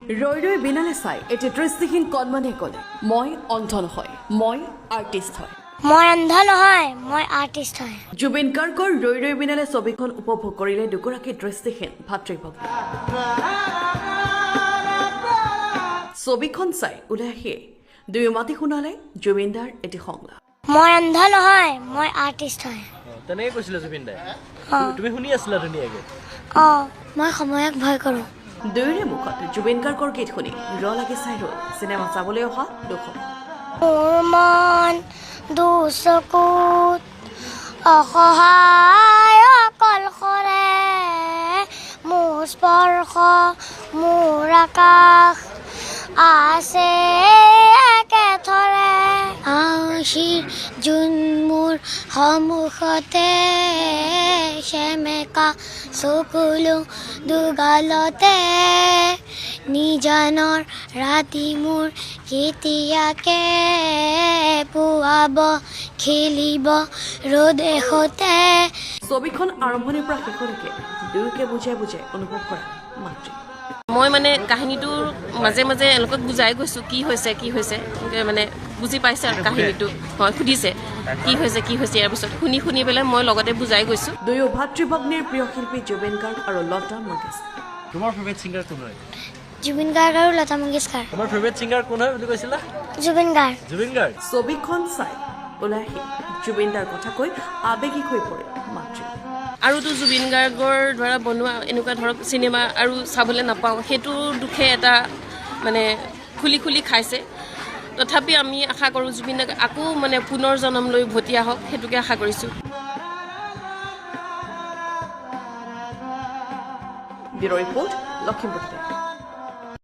ৰৈ ৰৈ বিনালে চাই এটি দৃষ্টিহীন কণমানে ক'লে মই অন্ধ নহয় মই আৰ্টিষ্ট হয় মই অন্ধ নহয় মই আৰ্টিষ্ট হয় জুবিন গাৰ্গৰ ৰৈ ৰৈ বিনালে ছবিখন উপভোগ কৰিলে দুগৰাকী দৃষ্টিহীন ভাতৃ ভগ্নী ছবিখন চাই ওলাই আহিয়ে দুয়ো মাতি শুনালে জুবিনদাৰ এটি সংলাপ মই অন্ধ নহয় মই আৰ্টিষ্ট হয় তেনেকৈ কৈছিলে জুবিন দাই তুমি শুনি আছিলা ধুনীয়াকৈ মই সময়ক ভয় কৰোঁ দুয়োৰে মুখত জুবিন গাৰ্গৰ গীত শুনি লাগি চাই ৰ'ল চিনেমা চাবলৈ অহা লোকসকল মোৰ মন দুচকুত অসহায় অকলশৰে মোৰ স্পৰ্শ মোৰ আকাশ আছে একেথৰে আশীৰ যোন মোৰ সন্মুখতে সেমেকা চকুলো দুগালতে নিজানৰ ৰাতি মোৰ কেতিয়াকে পুৱাব খেলিব ৰ'দে সতে ছবিখন আৰম্ভণিৰ পৰা শেষলৈকে দুয়োকে বুজাই বুজাই অনুভৱ কৰা মাতৃ মই মানে কাহিনীটোৰ মাজে মাজে এওঁলোকক বুজাই গৈছোঁ কি হৈছে মানে বুজি পাইছে আৰু কাহিনীটো হয় সুধিছে কি হৈছে ইয়াৰ পিছত শুনি পেলাই মই লগতে বুজাই গৈছোঁ দুয়ো ভাতৃ ভগ্নীৰ প্ৰিয় শিল্পী জুবিন গাৰ্গ আৰু লতা মংগেশকাৰ তোমাৰ ফেভাৰিট ছিংগাৰ কোন হয় জুবিন গাৰ্গ আৰু লতা মংগেশকাৰ তোমাৰ ফেভাৰিট ছিংগাৰ কোন হয় বুলি কৈছিলা জুবিন গাৰ্গ ছবিখন চাই ওলাই আহি জুবিনদাৰ কথা কৈ আৱেগিক হৈ পৰে মাতৃ আৰুতো জুবিন গাৰ্গৰ দ্বাৰা বনোৱা এনেকুৱা ধৰক চিনেমা আৰু চাবলৈ নাপাওঁ সেইটোৰ দুখে এটা মানে খুলি খাইছে তথাপি আমি আশা কৰোঁ জুবিন দাক আকৌ মানে পুনৰ জন্ম লৈ উভতি আহক সেইটোকে আশা কৰিছোঁ ব্যুৰ' ৰিপৰ্ট লখিমপুৰ